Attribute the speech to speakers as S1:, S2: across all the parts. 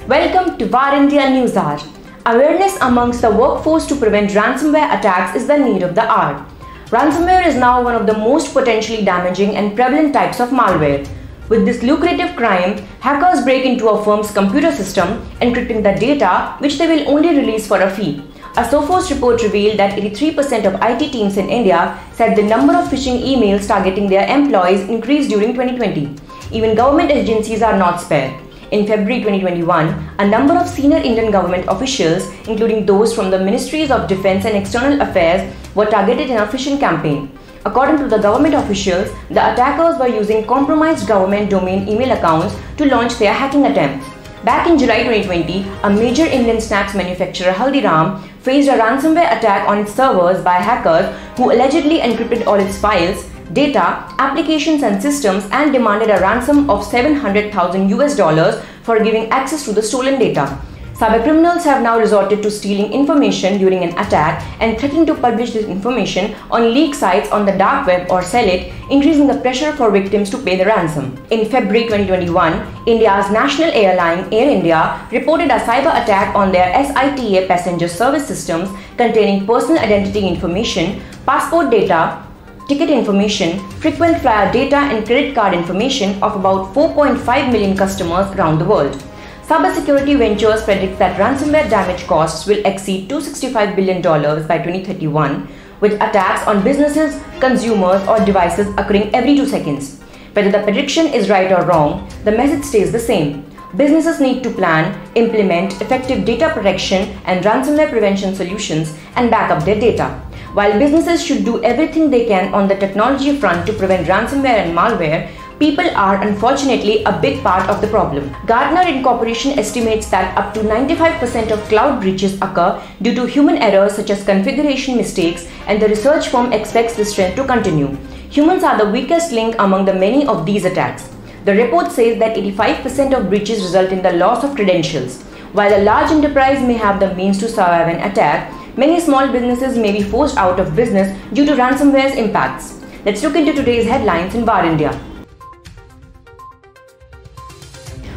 S1: Welcome to VAR India News Hour. Awareness amongst the workforce to prevent ransomware attacks is the need of the hour. Ransomware is now one of the most potentially damaging and prevalent types of malware. With this lucrative crime, hackers break into a firm's computer system, encrypting the data which they will only release for a fee. A Sophos report revealed that 83% of IT teams in India said the number of phishing emails targeting their employees increased during 2020. Even government agencies are not spared. In February 2021, a number of senior Indian government officials, including those from the Ministries of Defence and External Affairs, were targeted in a phishing campaign. According to the government officials, the attackers were using compromised government domain email accounts to launch their hacking attempts. Back in July 2020, a major Indian snacks manufacturer, Haldiram, faced a ransomware attack on its servers by hackers who allegedly encrypted all its files, data, applications and systems and demanded a ransom of $700,000 for giving access to the stolen data. Cybercriminals have now resorted to stealing information during an attack and threatening to publish this information on leak sites on the dark web or sell it, increasing the pressure for victims to pay the ransom. In February 2021, India's national airline Air India reported a cyber attack on their SITA passenger service systems containing personal identity information, passport data, ticket information, frequent flyer data and credit card information of about 4.5 million customers around the world. Cybersecurity Ventures predicts that ransomware damage costs will exceed $265 billion by 2031, with attacks on businesses, consumers or devices occurring every 2 seconds. Whether the prediction is right or wrong, the message stays the same. Businesses need to plan, implement effective data protection and ransomware prevention solutions and back up their data. While businesses should do everything they can on the technology front to prevent ransomware and malware, people are unfortunately a big part of the problem. Gartner Incorporation estimates that up to 95% of cloud breaches occur due to human errors such as configuration mistakes, and the research firm expects this trend to continue. Humans are the weakest link among the many of these attacks. The report says that 85% of breaches result in the loss of credentials. While a large enterprise may have the means to survive an attack, many small businesses may be forced out of business due to ransomware's impacts. Let's look into today's headlines in VAR India.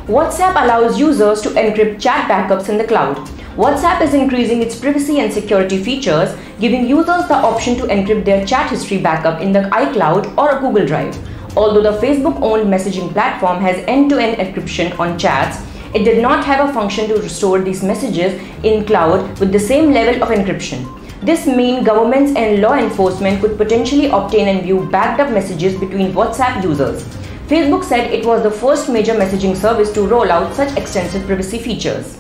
S1: WhatsApp allows users to encrypt chat backups in the cloud. WhatsApp is increasing its privacy and security features, giving users the option to encrypt their chat history backup in the iCloud or Google Drive. Although the Facebook-owned messaging platform has end-to-end encryption on chats, it did not have a function to restore these messages in cloud with the same level of encryption. This means governments and law enforcement could potentially obtain and view backed up messages between WhatsApp users. Facebook said it was the first major messaging service to roll out such extensive privacy features.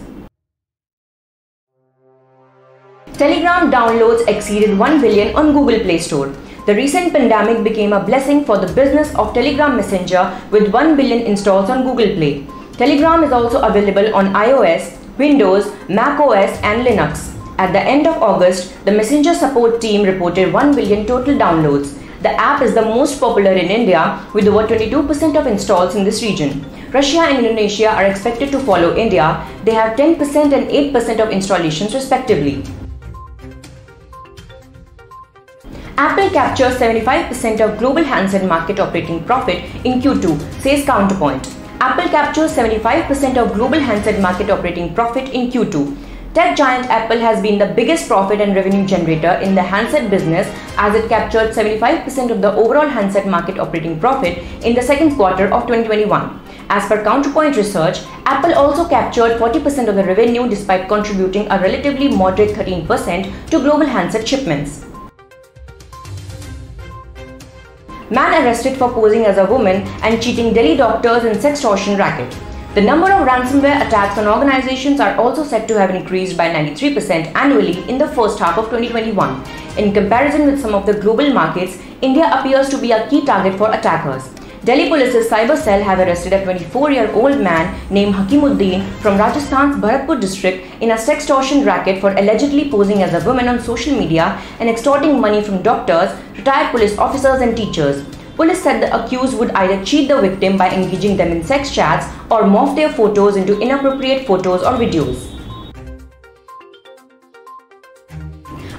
S1: Telegram downloads exceeded 1 billion on Google Play Store. The recent pandemic became a blessing for the business of Telegram Messenger with 1 billion installs on Google Play. Telegram is also available on iOS, Windows, macOS and Linux. At the end of August, the Messenger support team reported 1 billion total downloads. The app is the most popular in India with over 22% of installs in this region. Russia and Indonesia are expected to follow India. They have 10% and 8% of installations respectively. Apple captures 75% of global handset market operating profit in Q2, says Counterpoint. Apple captures 75% of global handset market operating profit in Q2. Tech giant Apple has been the biggest profit and revenue generator in the handset business as it captured 75% of the overall handset market operating profit in the second quarter of 2021. As per Counterpoint research, Apple also captured 40% of the revenue despite contributing a relatively moderate 13% to global handset shipments. Man arrested for posing as a woman and cheating Delhi doctors in sextortion racket. The number of ransomware attacks on organizations are also said to have increased by 93% annually in the first half of 2021. In comparison with some of the global markets, India appears to be a key target for attackers. Delhi Police's cyber cell have arrested a 24-year-old man named Hakimuddin from Rajasthan's Bharatpur district in a sextortion racket for allegedly posing as a woman on social media and extorting money from doctors, retired police officers and teachers. Police said the accused would either cheat the victim by engaging them in sex chats or morph their photos into inappropriate photos or videos.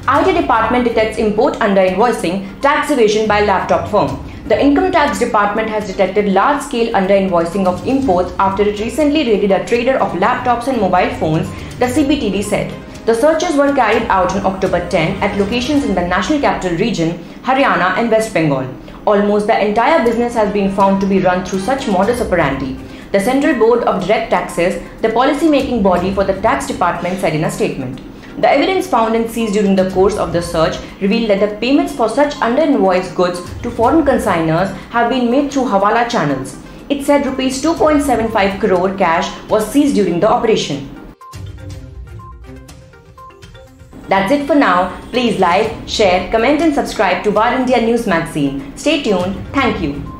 S1: IT department detects import under-invoicing, tax evasion by laptop firm. The Income Tax Department has detected large-scale under-invoicing of imports after it recently raided a trader of laptops and mobile phones, the CBTD said. The searches were carried out on October 10 at locations in the National Capital Region, Haryana and West Bengal. Almost the entire business has been found to be run through such modus operandi. The Central Board of Direct Taxes, the policy-making body for the tax department, said in a statement. The evidence found and seized during the course of the search revealed that the payments for such under-invoiced goods to foreign consignors have been made through Hawala channels. It said Rs 2.75 crore cash was seized during the operation. That's it for now. Please like, share, comment and subscribe to VAR India News Magazine. Stay tuned. Thank you.